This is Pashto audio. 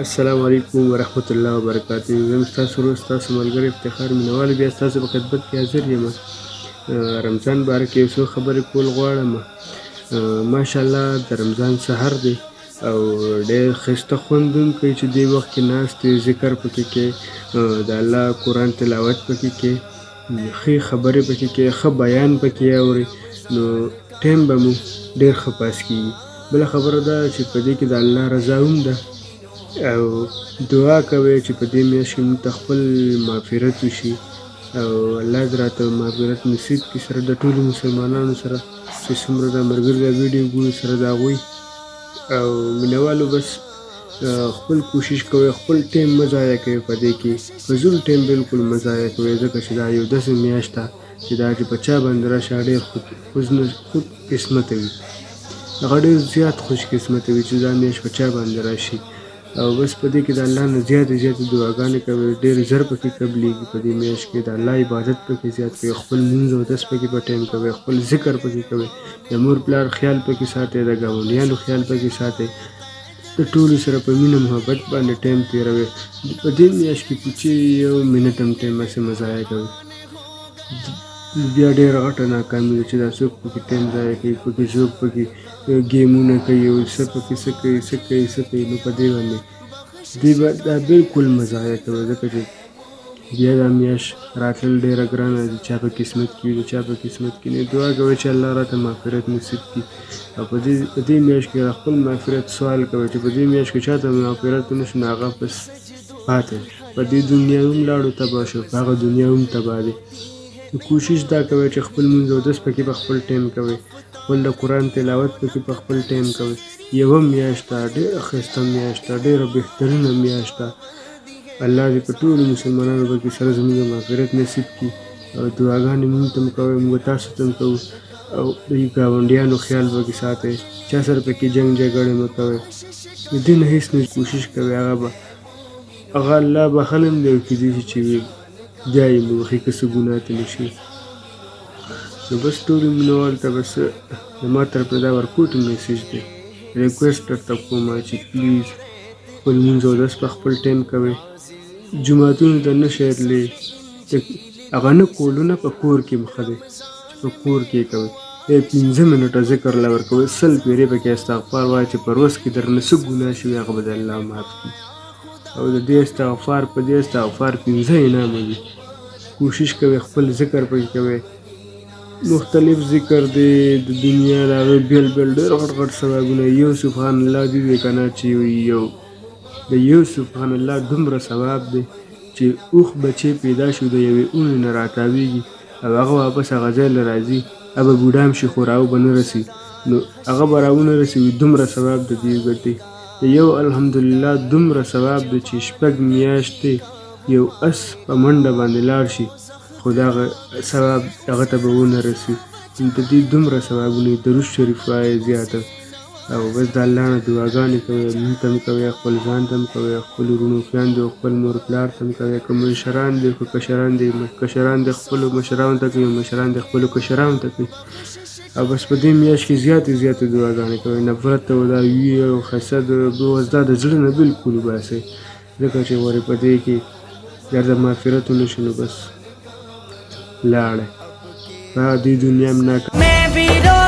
السلام علیکم ورحمت الله وبرکاتہ. زه ستاسو ورور ستاسو ملګری افتخار مینوال بیا ستاسو په خدمت کې حاضر یم. رمضان باره کې یو څو خبرې کول غواړم. ماشاءالله د رمضان سحر دی او ډېر ښایسته خوندونکی چې دې وخت کې ناست یې ذکر پکې کې، د الله قرآن تلاوت پکې کې، ښې خبرې پکې کې، ښه بیان پکې اوري، نو ټایم به مو ډېر ښه پاس کېږي. بله خبره دا چې په دې کې د الله رضا هم ده او دعا کوئ چې په دې میاشت کې موږ ته خپل مغفرت وشي او الله دې راته مغفرت نصیب کړي سره د ټولو مسلمانانو سره چې څومره دا ملګري دا ویډیو ګوري سره د هغوی او مینوالو. بس خپل کوشش کوئ، خپل ټایم مه ضایع کوئ په دې کې، فضول ټایم بالکل مه ضایع کوئ، ځکه چې دا یو داسې میاشت ده چې دا چې په چا باندې راشي ډېر خود قسمته وي، هغه ډېر زیات خوش قسمته وي چې دا میاشت په چا باندې راشي. او بس په دې کې د الله نه زیاتې زیاتې دعاګانې کوئ، ډېر ژر پکې قبلېږي. په دې میاشت کې د الله عبادت پکې زیات کوئ، خپل لمونځ اودس پکې په ټایم کوئ، خپل ذکر پکې کوئ، د مور پلار خیال پکې ساتئ، د ګاونډیانو خیال پکې ساتئ، د ټولو سره په مینه محبت باندې ټایم تېروئ. په دې میاشت کې چې یو منټ هم ټایم هسې مه ضایع کوئ، بیا ډېره غټه ناکامي ده چې دا څوک پکې ټایم ضایع کوي، پکې څوک پکې ګیمونه کوي او څه پکې څه کوي. نو په دې باندې دا بالکل مه ضایع کوئ، ځکه چې بیا دا میاشت راتلل ډېره ګرانه ده، چا په قسمت کې وي د چا په قسمت کې نه. دعا کوئ چې الله راته مغفرت نصیب کړي او په دې میاشت کې خپل مغفرت سوال کوئ چې په دې میاشت کې چاته مغفرت ونه شو نو هغه بس پاتې په دې دنیا هم لاړو تباه شو، په هغه دنیا هم تباه دی. کوشش دا کوئ چې خپل لمونځ اودس پکې په خپل ټایم کوئ، خپل د قرآن تلاوت پکې په خپل ټایم کوئ. یوه میاشت ده، ډېره ښایسته میاشت ده، ډېره بهترینه میاشت ده. الله دې په ټولو مسلمانانو پکې سره زموږ مغفرت نصیب کړي او دعاګانې موږ ته هم کوئ، موږ تاسو ته هم کوو او د ګاونډیانو خیال پکې ساتئ، چا سره پکې جنګ جګړې مه کوئ. د دې نه هېڅ نه کوشش کوئ، هغه الله بخښلی هم دی او کېدای شي چې بیا یې مو بخښي که څه ګناه ترې وشي. نو بس ټولو مینوالو ته بس زما طرف نه دا ورکوټ میسیج دی، ریکویسټ درته کوم چې پلیز خپل لمونځ اودس په خپل ټایم کوئ. جوماتونو ته نه شئ تللی، هغه نه کولونه په کور کې هم ښه دی چې په کور کې یې کوئ. 15 منټه ذکر الله ورکوئ، 100 پېرې پکې استغفار وایئ چې په ورځ کې درنه څه ګناه شوي هغه به د الله معاف کړي او د دې استغفار په دې استغفار 15 انعامه دي. کوشش کوئ خپل ذکر پکې کوئ، مختلف ذکر دی د دنیا د هغې بیل ډېر غټ ثوابونه. یو سبحان الله دې دی که نه چې د یو سبحان الله دومره ثواب دی چې اوښ بچی پیدا شو د یوې اونۍ نه راتاویږي او هغه واپس هغه ځای له راځي، هغه به بوډا هم شي خو راو به نه رسي، نو هغه به راونه رسي. دومره ثواب د دې ګټې د یو الحمدلله دومره ثواب دی چې 6 میاشتې یو اس په منډه باندې لاړ شي خو دغه ثواب هغه ته به ونه رسي. د دې دومره ثوابونه درود شریف وایئ زیاته او بس د الله نه دعاګانې کوئ، مونږ ته هم کوئ، خپل ځان ته هم کوئ، خپل وروڼو خویندو خپل مور پلار ته هم کوئ، که مشران دي که کشران دي، کشران د خپلو مشرانو ته کوي، مشران د خپلو کشرانو ته کوي. او بس په دې میاشت کې زیاتې دعاګانې کوئ، نفرت او دا وي او حسد بغض دا د زړه نه بالکل وباسئ، ځکه چې ورې په دې کې درته مغفرت ونه شي نو بس لاړئ په دې دنیا هم ناکامه.